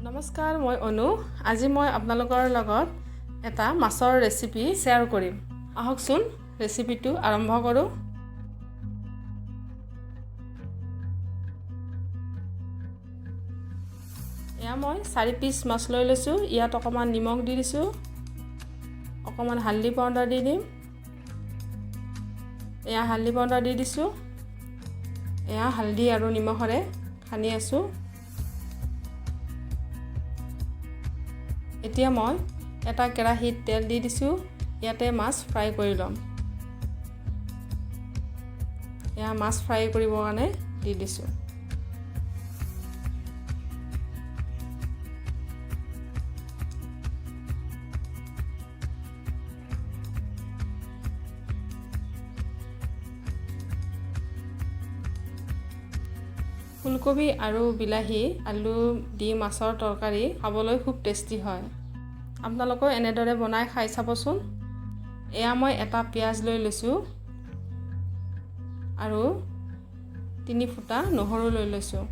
নমস্কাৰ, মই অনু। আজি মই আপোনালোকৰ লগত এটা মাছৰ ৰেচিপি শ্বেয়াৰ কৰিম। আহকচোন ৰেচিপিটো আৰম্ভ কৰোঁ। এয়া মই 4 পিচ মাছ লৈ লৈছোঁ। ইয়াত অকণমান নিমখ দি দিছোঁ, অকণমান হালধি পাউডাৰ দি দিম। এয়া হালধি পাউডাৰ দি দিছোঁ। এয়া হালধি আৰু নিমখেৰে সানি আছোঁ। এতিয়া মই এটা কেৰাহীত তেল দি দিছোঁ। ইয়াতে মাছ ফ্ৰাই কৰি ল'ম। এয়া মাছ ফ্ৰাই কৰিবৰ কাৰণে দি দিছোঁ। ফুলকবি আৰু বিলাহী, আলু দি মাছৰ তৰকাৰী খাবলৈ খুব টেষ্টি হয়। আপোনালোকেও এনেদৰে বনাই খাই চাবচোন। এয়া মই এটা পিঁয়াজ লৈ লৈছোঁ আৰু 3 ফুটা নহৰু লৈ লৈছোঁ।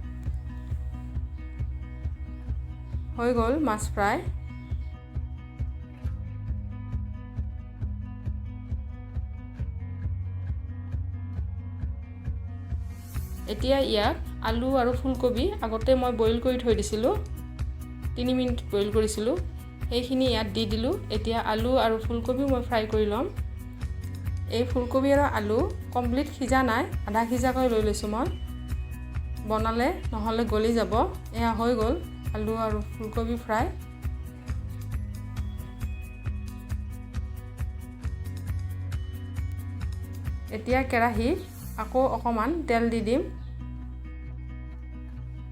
হৈ গ'ল মাছ ফ্ৰাই। এতিয়া ইয়াত আলু আৰু ফুলকবি আগতে মই বইল কৰি থৈ দিছিলোঁ, 3 মিনিট বইল কৰিছিলোঁ, সেইখিনি ইয়াত দি দিলোঁ। এতিয়া আলু আৰু ফুলকবি মই ফ্ৰাই কৰি ল'ম। এই ফুলকবি আৰু আলু কমপ্লিট সিজা নাই, আধা সিজাকৈ লৈ লৈছোঁ মই, বনালে নহ'লে গলি যাব। এয়া হৈ গ'ল আলু আৰু ফুলকবি ফ্ৰাই। এতিয়া কেৰাহীত আকৌ অকণমান তেল দি দিম।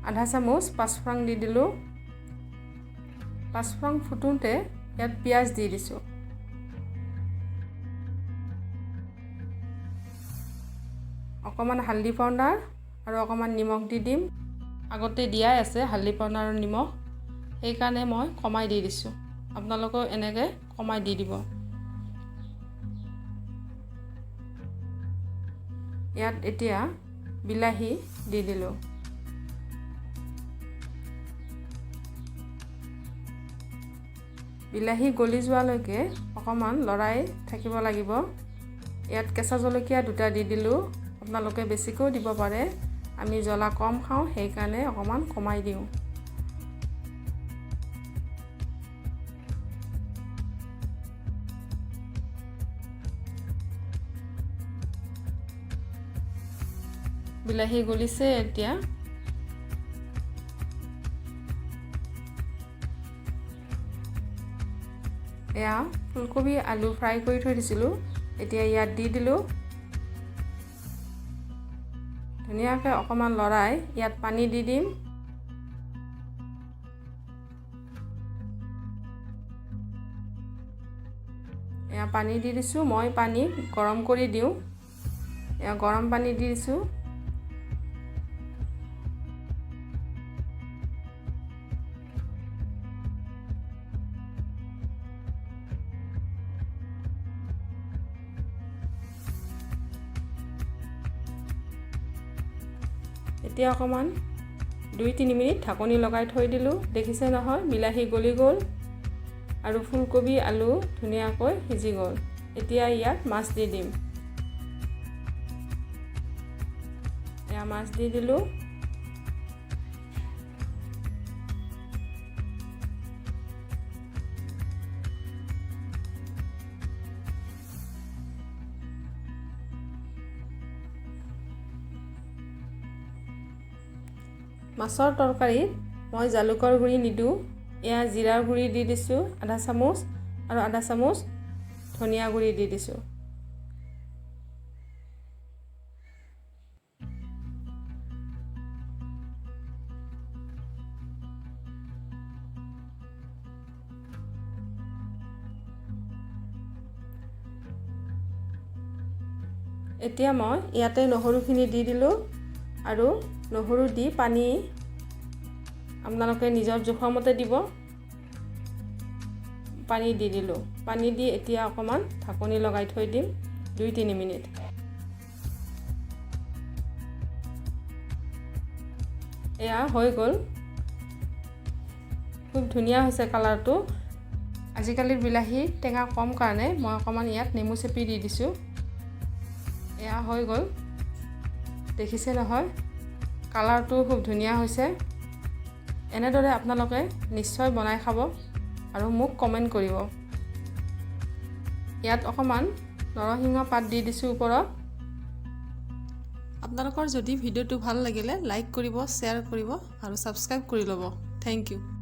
আধা চামুচ পাঁচফোৰণ দি দিলোঁ। পাঁচফোৰণ ফুটোতে ইয়াত পিঁয়াজ দি দিছোঁ। অকণমান হালধি পাউডাৰ আৰু অকণমান নিমখ দি দিম। আগতে দিয়াই আছে হালধি পাউডাৰ আৰু নিমখ, সেইকাৰণে মই কমাই দি দিছোঁ। আপোনালোকেও এনেকৈ কমাই দি দিব। ইয়াত এতিয়া বিলাহী দি দিলোঁ। বিলাহী গলি যোৱালৈকে অকণমান লৰাই থাকিব লাগিব। ইয়াত কেঁচা জলকীয়া 2টা দি দিলোঁ। আপোনালোকে বেছিকৈও দিব পাৰে। আমি জ্বলা কম খাওঁ, সেইকাৰণে অকণমান কমাই দিওঁ। বিলাহী গলিছে এতিয়া। এয়া ফুলকবি আলু ফ্ৰাই কৰি থৈ দিছিলোঁ, এতিয়া ইয়াত দি দিলোঁ। ধুনীয়াকৈ অকণমান লৰাই ইয়াত পানী দি দিম। এয়া পানী দি দিছোঁ। মই পানী গৰম কৰি দিওঁ। এয়া গৰম পানী দি দিছোঁ। এতিয়া অকণমান 2-3 মিনিট ঢাকনি লগাই থৈ দিলোঁ। দেখিছে নহয়, বিলাহী গলি গ'ল আৰু ফুলকবি আলু ধুনীয়াকৈ সিজি গ'ল। এতিয়া ইয়াত মাছ দি দিম। এয়া মাছ দি দিলোঁ। মাছৰ তৰকাৰীত মই জালুকৰ গুড়ি নিদিওঁ। এয়া জিৰাৰ গুড়ি দি দিছোঁ আধা চামুচ আৰু আধা চামুচ ধনিয়া গুড়ি দি দিছোঁ। এতিয়া মই ইয়াতে নহৰুখিনি দি দিলোঁ আৰু নহৰু দি পানী আপোনালোকে নিজৰ জোখৰ মতে দিব। পানী দি দিলোঁ। পানী দি এতিয়া অকণমান ঢাকনি লগাই থৈ দিম 2-3 মিনিট। এয়া হৈ গ'ল। খুব ধুনীয়া হৈছে কালাৰটো। আজিকালিৰ বিলাহী টেঙা কম কাৰণে মই অকণমান ইয়াত নেমু চেপি দি দিছোঁ। এয়া হৈ গ'ল, দেখিছে নহয়, কালাৰটো খুব ধুনীয়া হৈছে। এনেদৰে আপোনালোকে নিশ্চয় বনাই খাব আৰু মোক কমেণ্ট কৰিব। ইয়াত অকণমান নৰসিংহ পাত দি দিছোঁ ওপৰত। আপোনালোকৰ যদি ভিডিঅ'টো ভাল লাগিলে লাইক কৰিব, শ্বেয়াৰ কৰিব আৰু ছাবস্ক্ৰাইব কৰি ল'ব। Thank U.